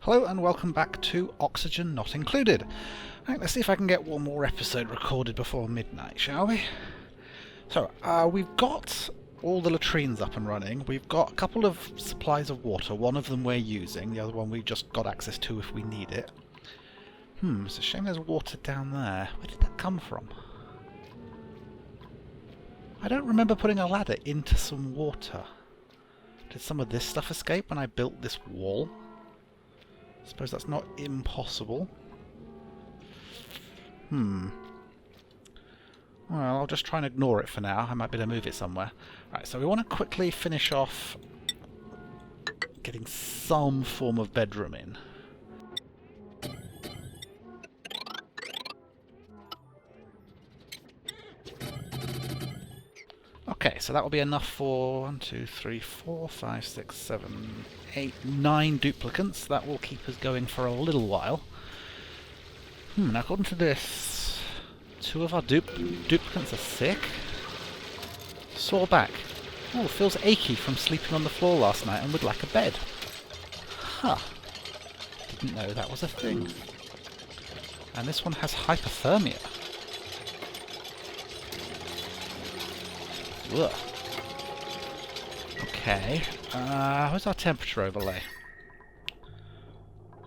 Hello and welcome back to Oxygen Not Included. Right, let's see if I can get one more episode recorded before midnight, shall we? So, we've got all the latrines up and running. We've got a couple of supplies of water. One of them we're using, the other one we've just got access to if we need it. It's a shame there's water down there. Where did that come from? I don't remember putting a ladder into some water. Did some of this stuff escape when I built this wall? I suppose that's not impossible. Well, I'll just try and ignore it for now. I might be able to move it somewhere. Right, so we want to quickly finish off getting some form of bedroom in. Okay, so that will be enough for 1, 2, 3, 4, 5, 6, 7, 8, 9 duplicants. That will keep us going for a little while. Now according to this, 2 of our duplicants are sick. Sore back. Oh, feels achy from sleeping on the floor last night and would like a bed. Huh. Didn't know that was a thing. And this one has hypothermia. Ugh. Okay. Where's our temperature overlay?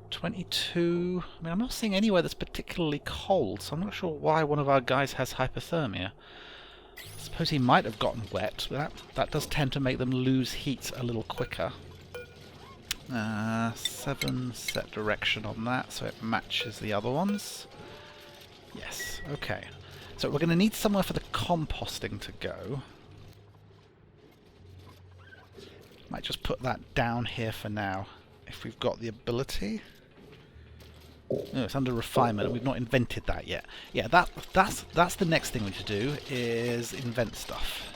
22. I mean, I'm not seeing anywhere that's particularly cold, so I'm not sure why one of our guys has hypothermia. I suppose he might have gotten wet, but that does tend to make them lose heat a little quicker. 7 set direction on that, so it matches the other ones. Yes, okay. So we're going to need somewhere for the composting to go. Might just put that down here for now, if we've got the ability. No, it's under refinement, and we've not invented that yet. Yeah, that's the next thing we need to do, is invent stuff.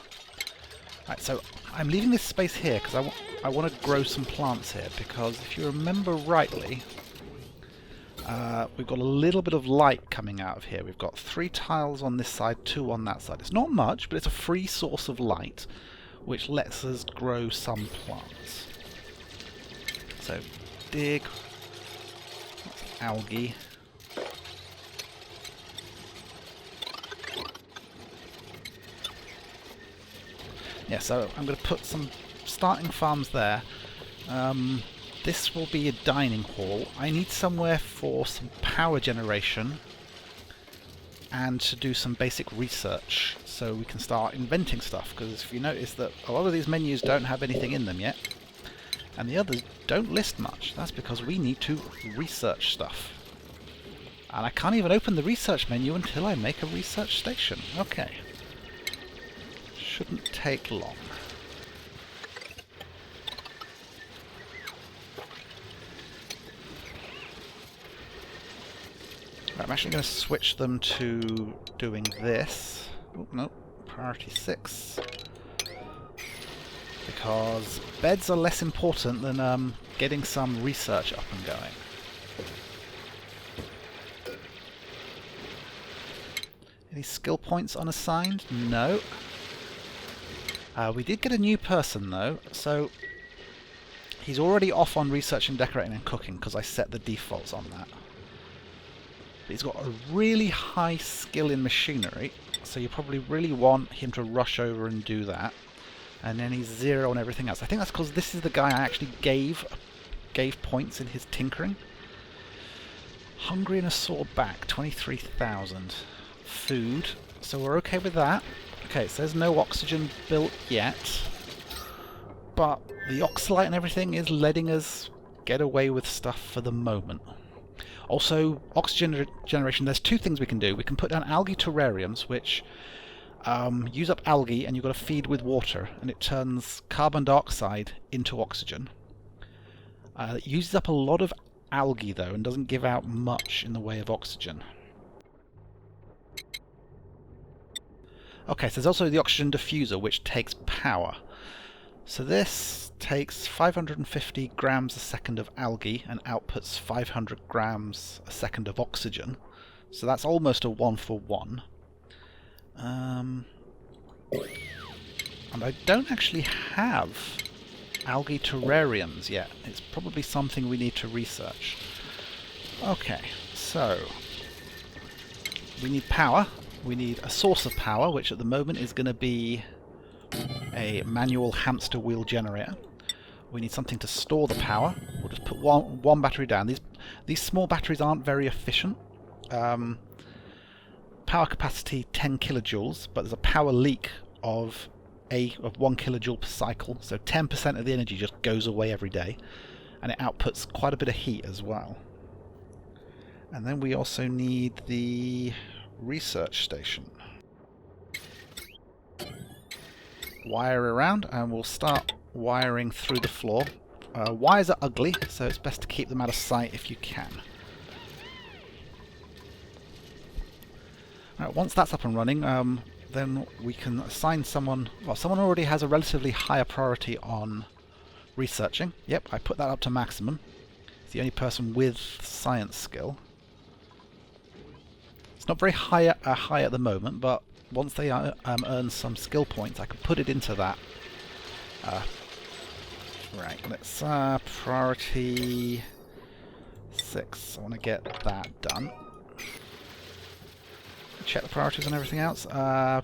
Right, so I'm leaving this space here because I want to grow some plants here, because if you remember rightly, we've got a little bit of light coming out of here. We've got 3 tiles on this side, 2 on that side. It's not much, but it's a free source of light, which lets us grow some plants. So, dig. That's algae. Yeah, so I'm going to put some starting farms there. This will be a dining hall. I need somewhere for some power generation and to do some basic research so we can start inventing stuff, because if you notice that a lot of these menus don't have anything in them yet and the others don't list much, that's because we need to research stuff. And I can't even open the research menu until I make a research station. Okay. Shouldn't take long. I'm actually going to switch them to doing this. Oh, no, priority 6. Because beds are less important than getting some research up and going. Any skill points unassigned? No. We did get a new person though, so he's already off on research and decorating and cooking because I set the defaults on that. He's got a really high skill in machinery, so you probably really want him to rush over and do that. And then he's 0 on everything else. I think that's because this is the guy I actually gave points in his tinkering. Hungry and a sore back, 23,000. Food, so we're okay with that. Okay, so there's no oxygen built yet, but the oxalite and everything is letting us get away with stuff for the moment. Also, oxygen generation, there's 2 things we can do. We can put down algae terrariums, which use up algae, and you've got to feed with water, and it turns carbon dioxide into oxygen. It uses up a lot of algae, though, and doesn't give out much in the way of oxygen. Okay, so there's also the oxygen diffuser, which takes power. So this takes 550 grams a second of algae and outputs 500 grams a second of oxygen. So that's almost a 1-for-1. And I don't actually have Algae terrariums, yeah. It's probably something we need to research. Okay, so we need power. We need a source of power, which at the moment is going to be a manual hamster wheel generator. We need something to store the power. We'll just put one battery down. These small batteries aren't very efficient. Power capacity 10 kilojoules, but there's a power leak of 1 kilojoule per cycle, so 10% of the energy just goes away every day, and it outputs quite a bit of heat as well. And then we also need the research station. Wire around, and we'll start wiring through the floor. Wires are ugly, so it's best to keep them out of sight if you can. Right, once that's up and running, then we can assign someone. Well, someone already has a relatively higher priority on researching. Yep, I put that up to maximum. It's the only person with science skill. It's not very high at the moment, but once they earn some skill points, I can put it into that. Right, let's priority 6. I want to get that done. Check the priorities and everything else. That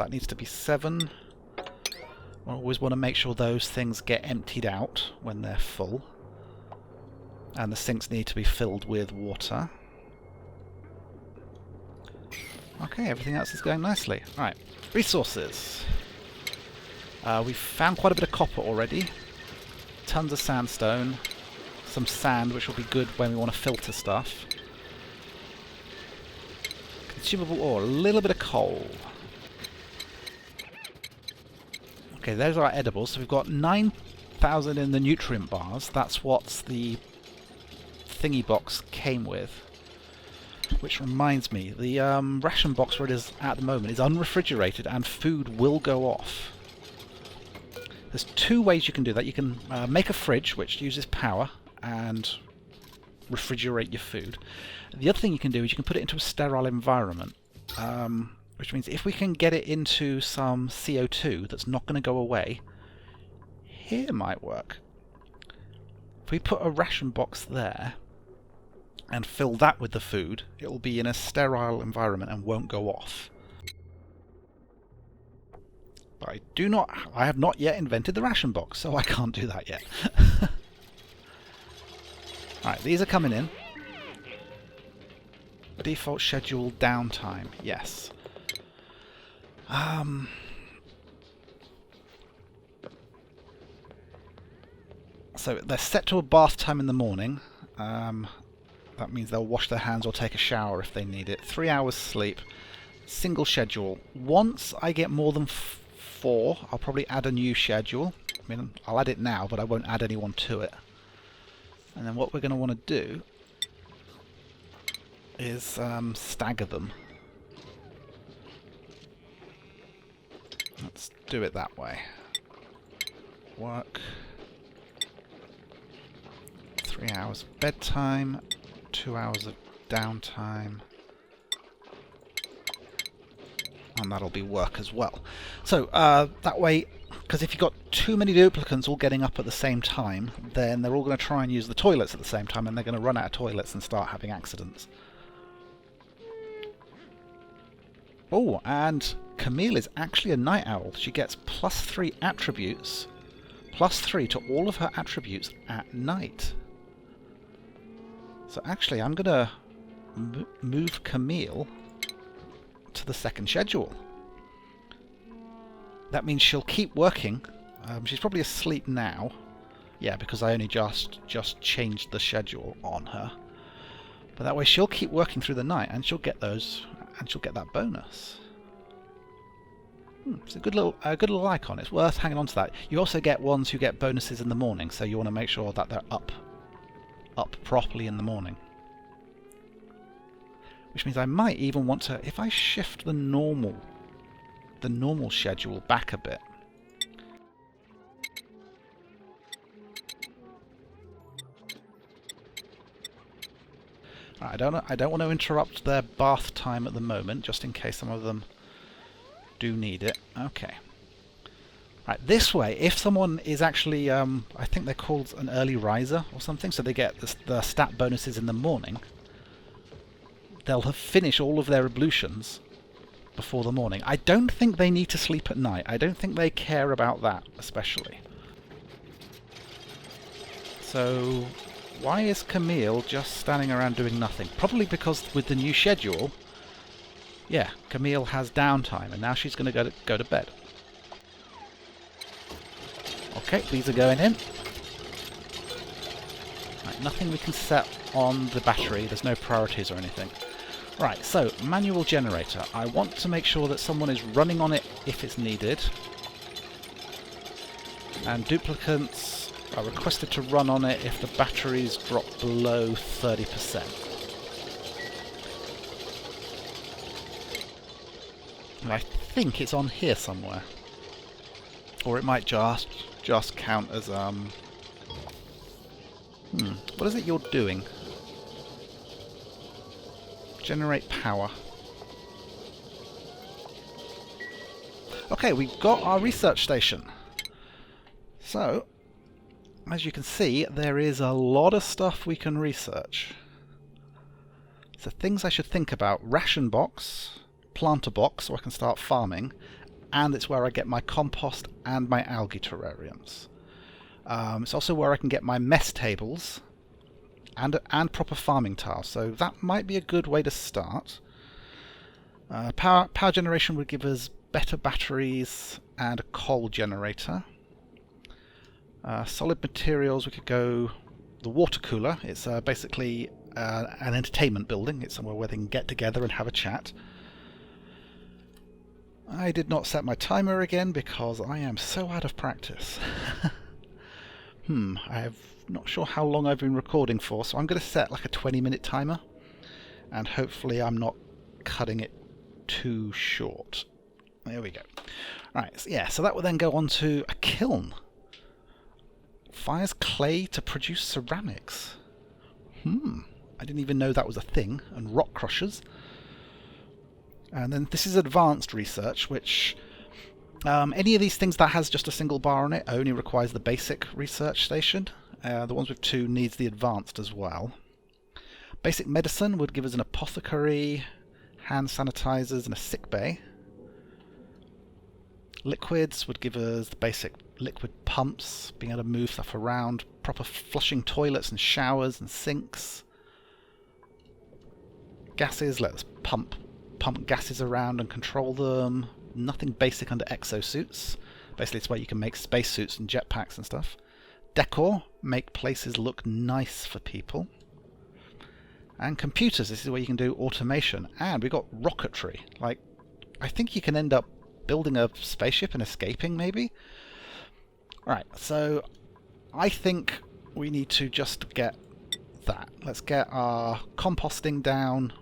needs to be 7. I always want to make sure those things get emptied out when they're full. And the sinks need to be filled with water. Okay, everything else is going nicely. Right, resources. We've found quite a bit of copper already. Tons of sandstone. Some sand, which will be good when we want to filter stuff. Consumable ore, a little bit of coal. Okay, those are our edibles. So we've got 9,000 in the nutrient bars. That's what the thingy box came with. Which reminds me, the ration box where it is at the moment is unrefrigerated and food will go off. There's 2 ways you can do that. You can make a fridge which uses power and refrigerate your food. The other thing you can do is you can put it into a sterile environment, which means if we can get it into some CO2 that's not going to go away, here might work. If we put a ration box there and fill that with the food, it will be in a sterile environment and won't go off. But I have not yet invented the ration box, so I can't do that yet. Alright, these are coming in. Default schedule downtime, yes. So they're set to a bath time in the morning. That means they'll wash their hands or take a shower if they need it. 3 hours sleep. Single schedule. Once I get more than 4, I'll probably add a new schedule. I mean, I'll add it now, but I won't add anyone to it. And then what we're going to want to do is stagger them. Let's do it that way. Work. 3 hours of bedtime, 2 hours of downtime, and that'll be work as well. So that way, because if you've got too many duplicants all getting up at the same time, then they're all going to try and use the toilets at the same time, and they're going to run out of toilets and start having accidents. Oh, and Camille is actually a night owl. She gets +3 attributes, +3 to all of her attributes at night. So actually, I'm going to move Camille to the second schedule. That means she'll keep working. She's probably asleep now. Yeah, because I only just changed the schedule on her. But that way she'll keep working through the night, and she'll get those, and she'll get that bonus. It's a good little icon. It's worth hanging on to that. You also get ones who get bonuses in the morning, so you want to make sure that they're up properly in the morning. Which means I might even want to, if I shift the normal schedule back a bit. Right, I don't want to interrupt their bath time at the moment, just in case some of them do need it. Okay. Right, this way, if someone is actually, I think they're called an early riser or something, so they get the stat bonuses in the morning, they'll have finished all of their ablutions before the morning. I don't think they need to sleep at night. I don't think they care about that, especially. So, why is Camille just standing around doing nothing? Probably because with the new schedule, yeah, Camille has downtime, and now she's going to go to bed. Okay, these are going in. Right, nothing we can set on the battery. There's no priorities or anything. Right, so, manual generator. I want to make sure that someone is running on it if it's needed. And duplicants are requested to run on it if the batteries drop below 30%. And I think it's on here somewhere. Or it might just count as, what is it you're doing? Generate power. Okay, we've got our research station. So, as you can see, there is a lot of stuff we can research. So things I should think about: ration box, planter box, so I can start farming, and it's where I get my compost and my algae terrariums. It's also where I can get my mess tables and proper farming tiles, so that might be a good way to start. Power generation would give us better batteries and a coal generator. Solid materials, we could go the water cooler. It's basically an entertainment building. It's somewhere where they can get together and have a chat. I did not set my timer again because I am so out of practice. I'm not sure how long I've been recording for, so I'm going to set like a 20-minute timer, and hopefully I'm not cutting it too short. There we go. Right, so yeah, so that will then go on to a kiln. Fires clay to produce ceramics. I didn't even know that was a thing. And rock crushers. And then this is advanced research, which any of these things that has just a single bar on it only requires the basic research station. The ones with 2 needs the advanced as well. Basic medicine would give us an apothecary, hand sanitizers, and a sick bay. Liquids would give us the basic liquid pumps, being able to move stuff around, proper flushing toilets and showers and sinks. Gases, let us pump gases around and control them. Nothing basic under exosuits. Basically it's where you can make spacesuits and jetpacks and stuff. Decor, make places look nice for people. And computers, this is where you can do automation. And we've got rocketry. Like, I think you can end up building a spaceship and escaping, maybe? Right, so I think we need to just get that. Let's get our composting down,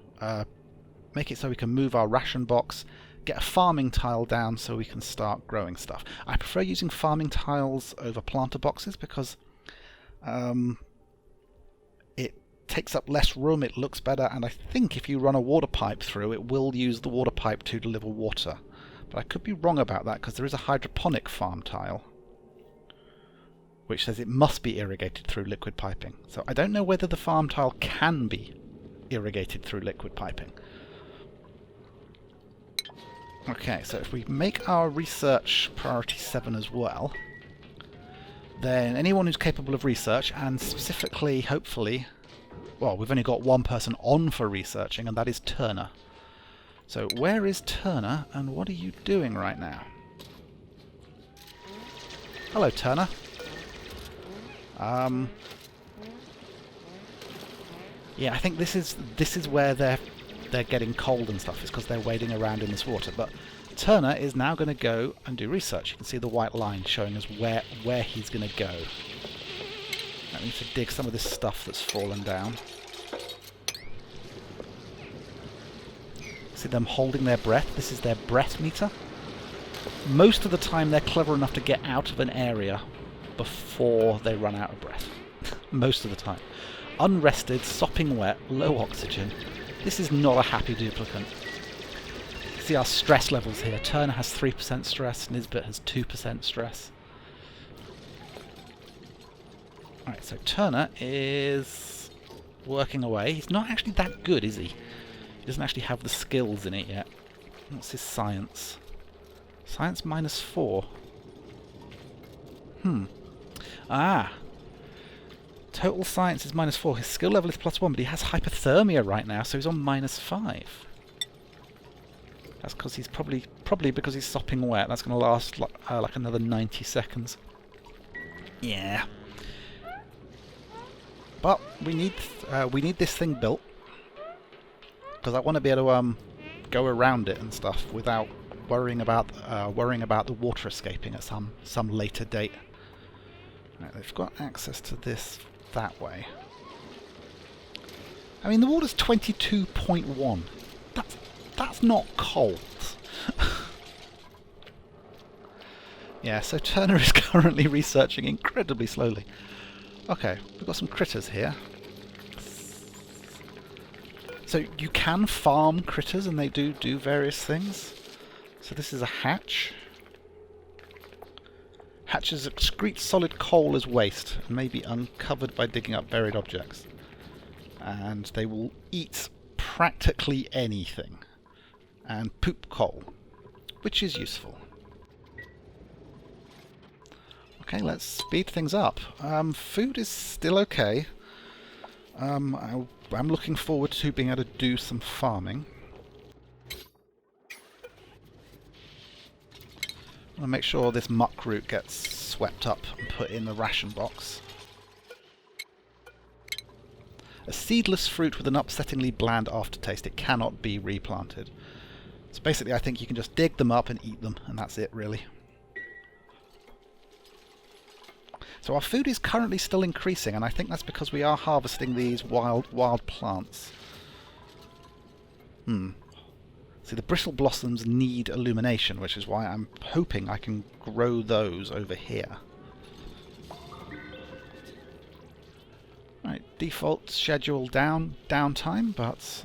make it so we can move our ration box, get a farming tile down so we can start growing stuff. I prefer using farming tiles over planter boxes because it takes up less room, it looks better, and I think if you run a water pipe through, it will use the water pipe to deliver water. But I could be wrong about that because there is a hydroponic farm tile which says it must be irrigated through liquid piping. So I don't know whether the farm tile can be irrigated through liquid piping. Okay, so if we make our research priority 7 as well, then anyone who's capable of research, and specifically, hopefully, well, we've only got one person on for researching, and that is Turner. So where is Turner, and what are you doing right now? Hello, Turner. Yeah, I think this is where they're getting cold and stuff, is because they're wading around in this water. But Turner is now going to go and do research. You can see the white line showing us where he's going to go. I need to dig some of this stuff that's fallen down. See them holding their breath? This is their breath meter. Most of the time they're clever enough to get out of an area before they run out of breath. Most of the time. Unrested, sopping wet, low oxygen. This is not a happy duplicant. can see our stress levels here. Turner has 3% stress, Nisbet has 2% stress. Alright, so Turner is working away. He's not actually that good, is he? He doesn't actually have the skills in it yet. What's his science? Science -4. Ah. Total science is -4. His skill level is +1, but he has hypothermia right now, so he's on -5. That's because he's probably because he's sopping wet. That's going to last like another 90 seconds. Yeah. But we need this thing built because I want to be able to go around it and stuff without worrying about the water escaping at some later date. Right, they've got access to this that way. I mean, the water's 22.1. That's not cold. Yeah, so Turner is currently researching incredibly slowly. Okay, we've got some critters here. So you can farm critters and they do various things. So this is a hatch. Hatches excrete solid coal as waste and may be uncovered by digging up buried objects. And they will eat practically anything. And poop coal, which is useful. Okay, let's speed things up. Food is still okay. I'm looking forward to being able to do some farming. I want to make sure this muck root gets swept up and put in the ration box. A seedless fruit with an upsettingly bland aftertaste. It cannot be replanted. So basically I think you can just dig them up and eat them, and that's it really. So our food is currently still increasing, and I think that's because we are harvesting these wild plants. See, the bristle blossoms need illumination, which is why I'm hoping I can grow those over here. Right, default schedule downtime, but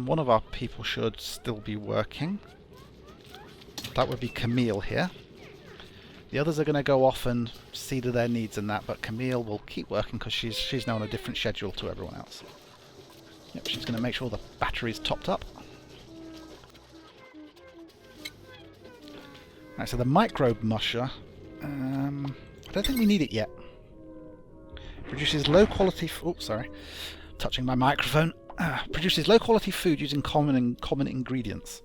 one of our people should still be working. That would be Camille here. The others are going to go off and see to their needs and that, but Camille will keep working because she's now on a different schedule to everyone else. Yep, she's going to make sure the battery's topped up. Right, so the microbe musher, I don't think we need it yet. Produces low quality. Oops, sorry, touching my microphone. Produces low quality food using common ingredients.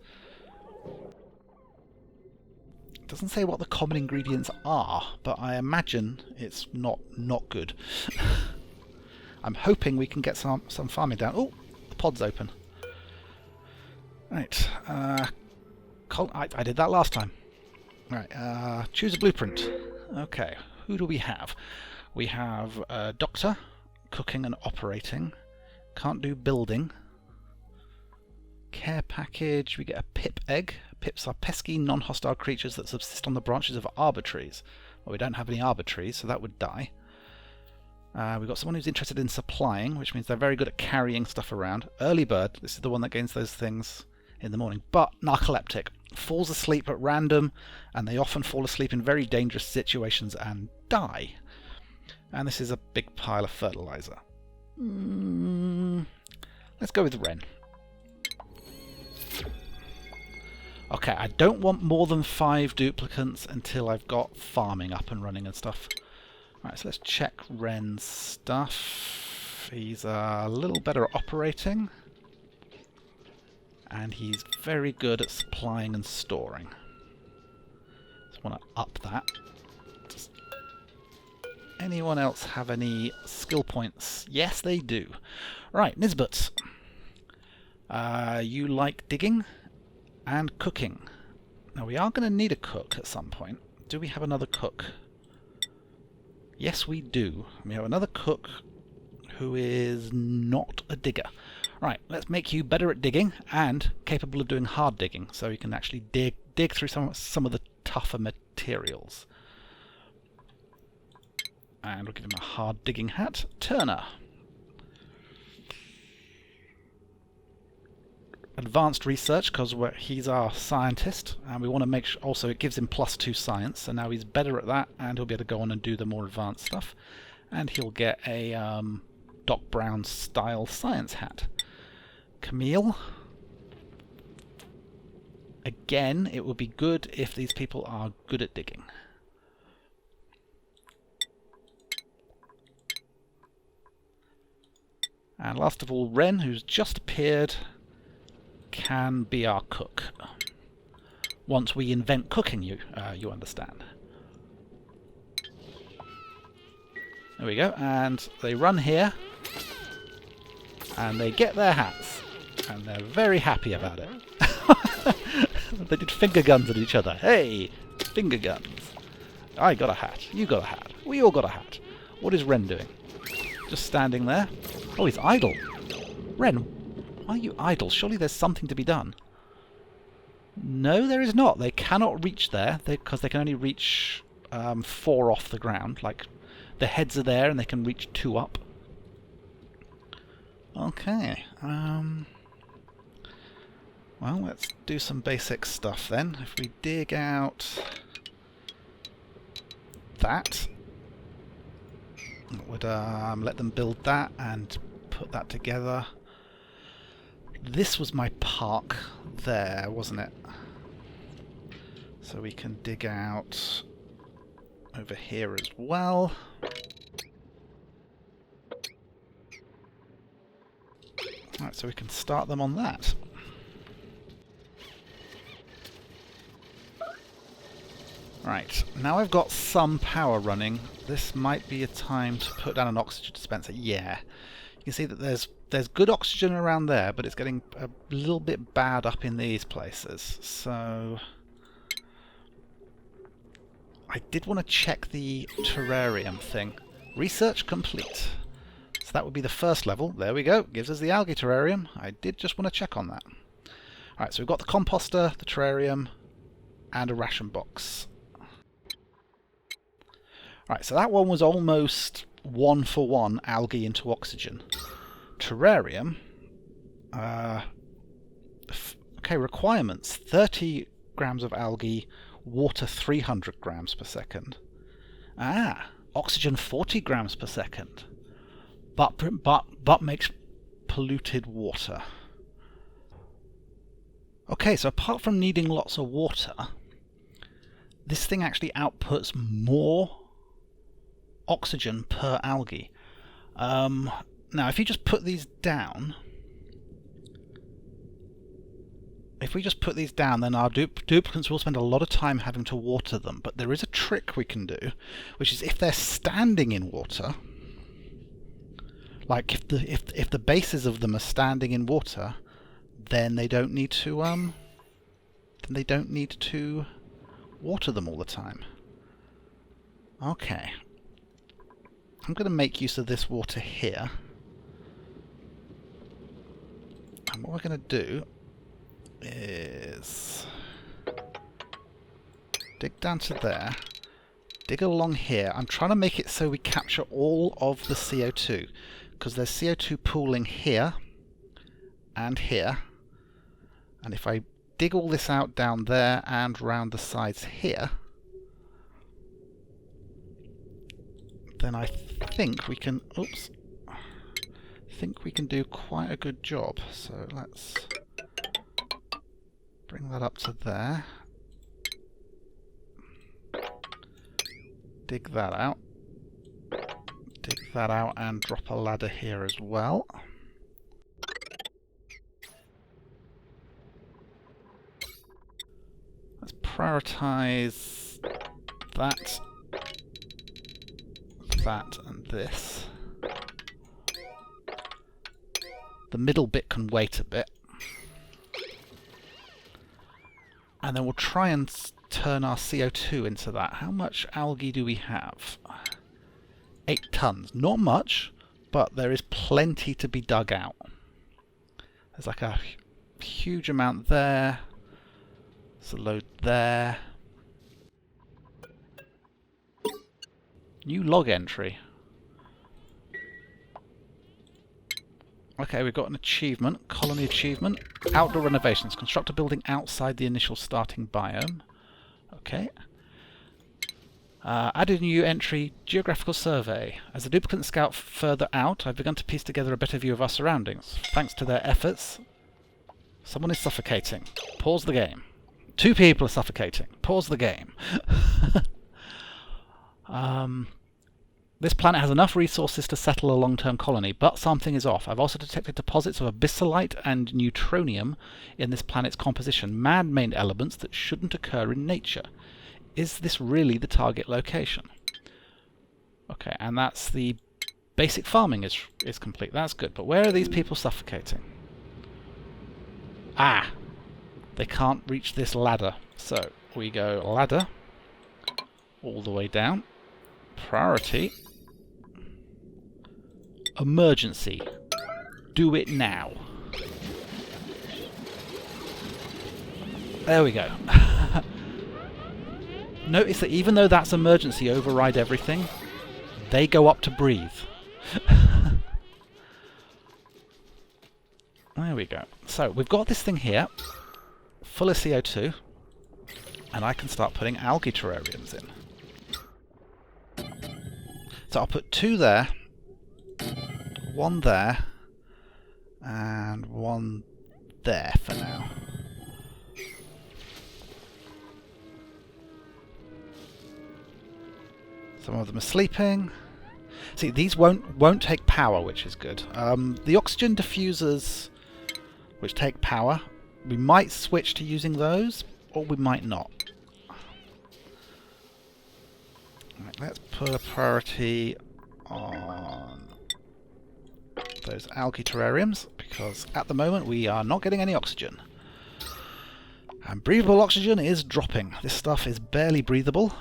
It doesn't say what the common ingredients are, but I imagine it's not good. I'm hoping we can get some farming down. Oh, the pod's open. Right, I did that last time. Right, choose a blueprint. Okay, who do we have? We have doctor, cooking and operating. Can't do building. Care package, we get a pip egg. Pips are pesky, non-hostile creatures that subsist on the branches of arbor trees. Well, we don't have any arbor trees, so that would die. We've got someone who's interested in supplying, which means they're very good at carrying stuff around. Early bird, this is the one that gains those things in the morning. But narcoleptic, falls asleep at random, and they often fall asleep in very dangerous situations and die. And this is a big pile of fertilizer. Let's go with Wren. Okay, I don't want more than 5 duplicants until I've got farming up and running and stuff. Right, so let's check Wren's stuff. He's a little better at operating. And he's very good at supplying and storing. Just want to up that. Does anyone else have any skill points? Yes, they do. Right, Nisbet. You like digging and cooking. Now, we are going to need a cook at some point. Do we have another cook? Yes, we do. We have another cook who is not a digger. Right, let's make you better at digging and capable of doing hard digging, so you can actually dig through some of the tougher materials. And we'll give him a hard digging hat. Turner. advanced research because he's our scientist, and we want to make sure also it gives him +2 science, so now he's better at that, and he'll be able to go on and do the more advanced stuff, and he'll get a Doc Brown style science hat. Camille. Again, it would be good if these people are good at digging. And last of all, Ren, who's just appeared, can be our cook. Once we invent cooking, you understand. There we go, and they run here, and they get their hats, and they're very happy about it. They did finger guns at each other. Hey, finger guns. I got a hat, you got a hat, we all got a hat. What is Ren doing? Just standing there. Oh, he's idle. Ren, why are you idle? Surely there's something to be done. No, there is not. They cannot reach there because they can only reach 4 off the ground. Like, the heads are there and they can reach 2 up. Okay. Well, let's do some basic stuff then. If we dig out that, it would let them build that and put that together. This was my park there, wasn't it? So we can dig out over here as well. Right, so we can start them on that. Right, now I've got some power running. This might be a time to put down an oxygen dispenser. Yeah, you can see that there's good oxygen around there, but it's getting a little bit bad up in these places. So I did want to check the terrarium thing. Research complete. So that would be the first level. There we go. Gives us the algae terrarium. I did just want to check on that. Alright, so we've got the composter, the terrarium, and a ration box. Right, so that one was almost 1-for-1 algae into oxygen. Terrarium. Okay, requirements. 30 grams of algae, water 300 grams per second. Ah, oxygen 40 grams per second. But makes polluted water. Okay, so apart from needing lots of water, this thing actually outputs more oxygen per algae. Now, if you just put these down, then our duplicants will spend a lot of time having to water them. But there is a trick we can do, which is if they're standing in water, like if the bases of them are standing in water, then they don't need to water them all the time. Okay. I'm going to make use of this water here. And what we're going to do is dig down to there, dig along here. I'm trying to make it so we capture all of the CO2, because there's CO2 pooling here and here. And if I dig all this out down there and round the sides here, then I think we can, do quite a good job. So let's bring that up to there. Dig that out. Dig that out and drop a ladder here as well. Let's prioritize that, that and this. The middle bit can wait a bit. And then we'll try and turn our CO2 into that. How much algae do we have? 8 tons. Not much, but there is plenty to be dug out. There's like a huge amount there. There's a load there. New log entry. Okay, we've got an achievement, colony achievement. Outdoor renovations. Construct a building outside the initial starting biome. Okay. Added a new entry, geographical survey. As a duplicate scout further out, I've begun to piece together a better view of our surroundings. Thanks to their efforts, someone is suffocating. Pause the game. 2 people are suffocating. Pause the game. This planet has enough resources to settle a long-term colony, but something is off. I've also detected deposits of abyssalite and neutronium in this planet's composition, man-made elements that shouldn't occur in nature. Is this really the target location? Okay, and that's the basic farming is complete. That's good. But where are these people suffocating? Ah! They can't reach this ladder. So we go ladder all the way down. Priority. Emergency. Do it now. There we go. Notice that even though that's emergency override everything, they go up to breathe. There we go. So we've got this thing here, full of CO2, and I can start putting algae terrariums in. So I'll put 2 there, 1 there, and 1 there for now. Some of them are sleeping. See, these won't take power, which is good. The oxygen diffusers, which take power, we might switch to using those, or we might not. Right, let's put a priority on those algae terrariums, because at the moment we are not getting any oxygen. And breathable oxygen is dropping. This stuff is barely breathable.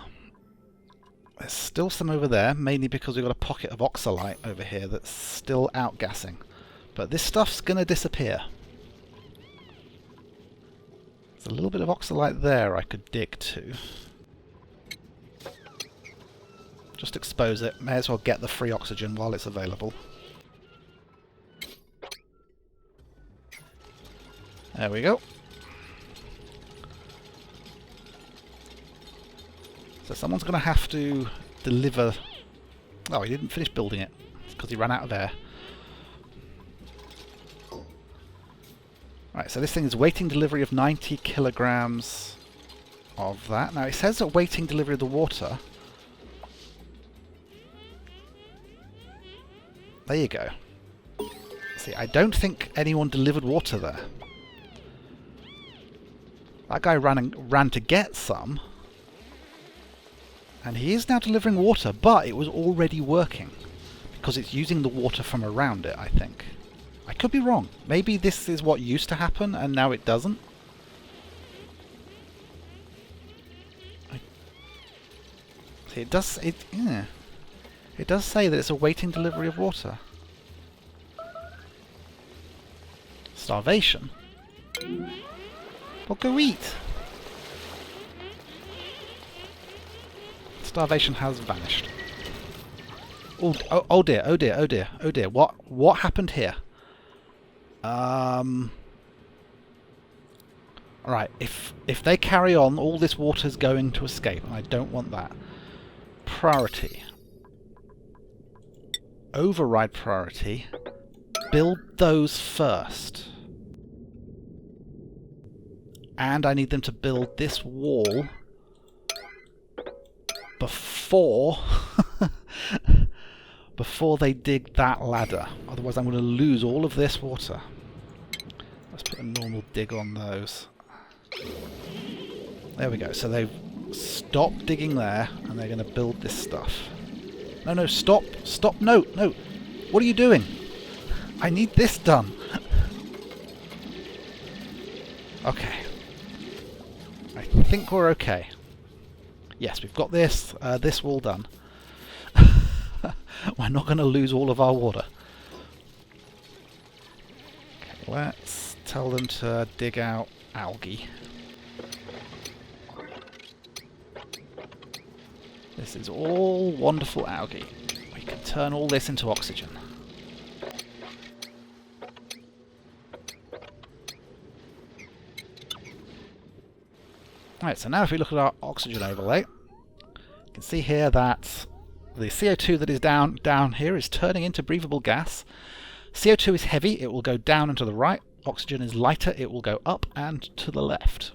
There's still some over there, mainly because we've got a pocket of oxalite over here that's still outgassing. But this stuff's going to disappear. There's a little bit of oxalite there I could dig to. Just expose it. May as well get the free oxygen while it's available. There we go. So someone's going to have to deliver... Oh, he didn't finish building it because he ran out of air. Right, so this thing is waiting delivery of 90 kilograms of that. Now it says that waiting delivery of the water. There you go. See, I don't think anyone delivered water there. That guy ran to get some. And he is now delivering water, but it was already working. Because it's using the water from around it, I think. I could be wrong. Maybe this is what used to happen, and now it doesn't. See, it does... yeah. It does say that it's awaiting delivery of water. Starvation? Well, go eat! Starvation has vanished. Oh dear, oh dear, oh dear, oh dear. What happened here? Alright, if they carry on, all this water's going to escape, and I don't want that. Priority. Override priority. Build those first. And I need them to build this wall before before they dig that ladder. Otherwise I'm going to lose all of this water. Let's put a normal dig on those. There we go. So they've stopped digging there and they're going to build this stuff. No, no, stop. Stop. No, no. What are you doing? I need this done. Okay. I think we're okay. Yes, we've got this wall done. We're not going to lose all of our water. Okay, let's tell them to dig out algae. This is all wonderful algae. We can turn all this into oxygen. Right, so now if we look at our oxygen overlay, you can see here that the CO2 that is down here is turning into breathable gas. CO2 is heavy, it will go down and to the right. Oxygen is lighter, it will go up and to the left.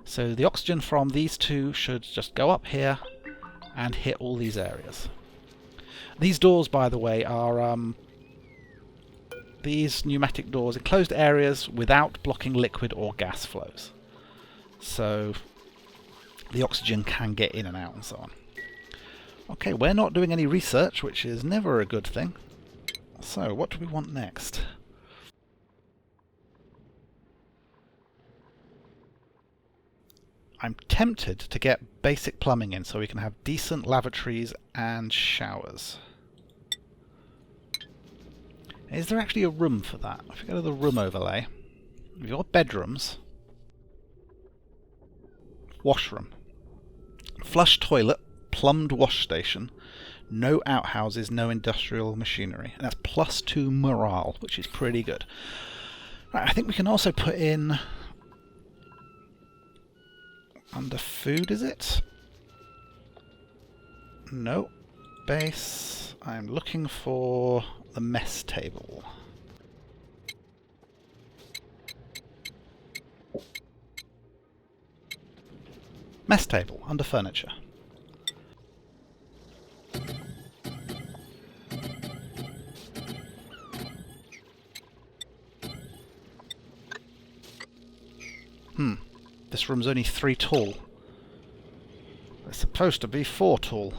So the oxygen from these two should just go up here and hit all these areas. These doors, by the way, are these pneumatic doors, enclosed areas without blocking liquid or gas flows. So the oxygen can get in and out and so on. Okay, we're not doing any research, which is never a good thing. So, what do we want next? I'm tempted to get basic plumbing in so we can have decent lavatories and showers. Is there actually a room for that? If we go to the room overlay, we've got bedrooms, washroom, flush toilet, plumbed wash station, no outhouses, no industrial machinery. And that's +2 morale, which is pretty good. Right, I think we can also put in under food, is it? No. Base. I'm looking for the mess table. Mess table, under furniture. This room's only 3 tall. It's supposed to be 4 tall.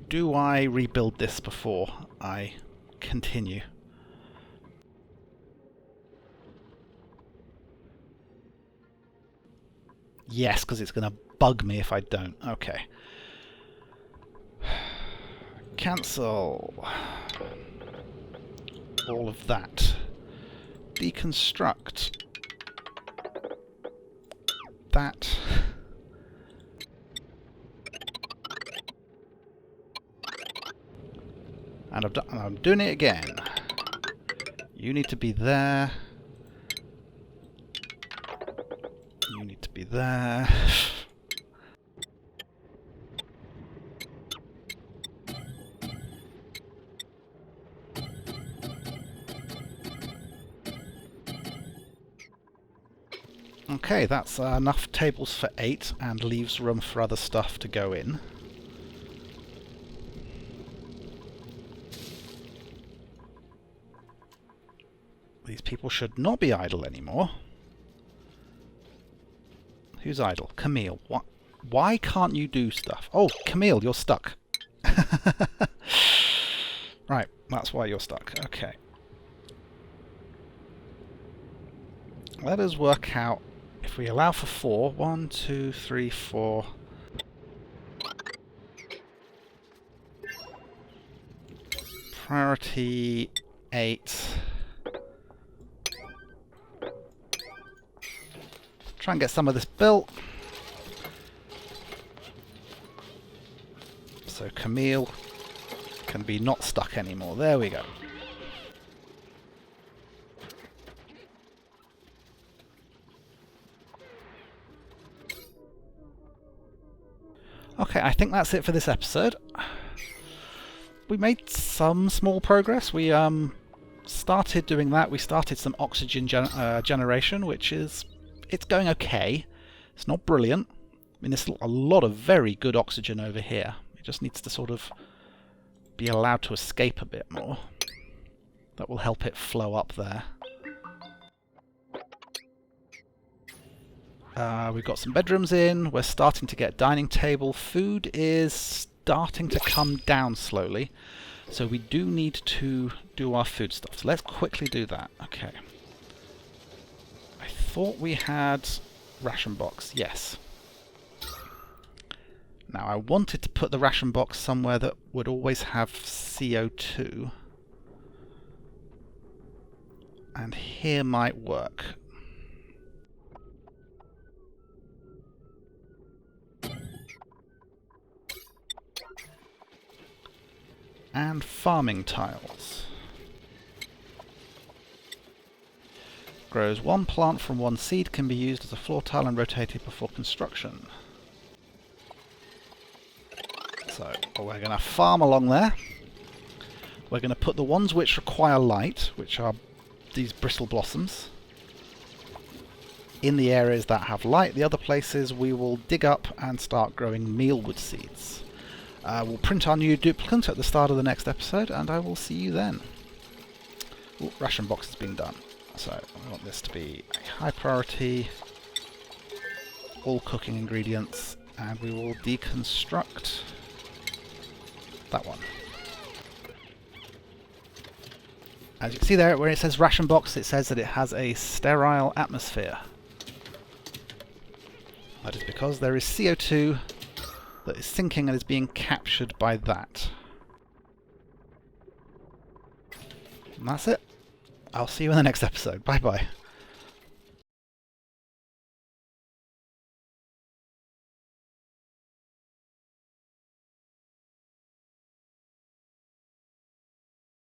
Do I rebuild this before I continue? Yes, because it's going to bug me if I don't. Okay. Cancel. All of that. Deconstruct. That. And I'm doing it again. You need to be there. You need to be there. Okay, that's enough tables for 8 and leaves room for other stuff to go in. These people should not be idle anymore. Who's idle? Camille. What? Why can't you do stuff? Oh, Camille, you're stuck. Right, that's why you're stuck. Okay. Let us work out, if we allow for 4, 1, 2, 3, 4. Priority 8. Try and get some of this built. So Camille can be not stuck anymore. There we go. Okay, I think that's it for this episode. We made some small progress. We started doing that. We started some oxygen generation, which is... it's going okay. It's not brilliant. I mean, there's a lot of very good oxygen over here. It just needs to sort of be allowed to escape a bit more. That will help it flow up there. We've got some bedrooms in. We're starting to get dining table. Food is starting to come down slowly. So we do need to do our food stuff. So let's quickly do that. Okay. I thought we had ration box. Yes. Now I wanted to put the ration box somewhere that would always have CO2. And here might work. And farming tiles. grows one plant from one seed, can be used as a floor tile and rotated before construction. So we're going to farm along there. We're going to put the ones which require light, which are these bristle blossoms, in the areas that have light. The other places we will dig up and start growing mealwood seeds. We'll print our new duplicant at the start of the next episode, and I will see you then. Ooh, ration box has been done. So I want this to be a high priority. All cooking ingredients, and we will deconstruct that one. As you can see there, where it says ration box, it says that it has a sterile atmosphere. That is because there is CO2 that is sinking and is being captured by that. And that's it. I'll see you in the next episode. Bye bye.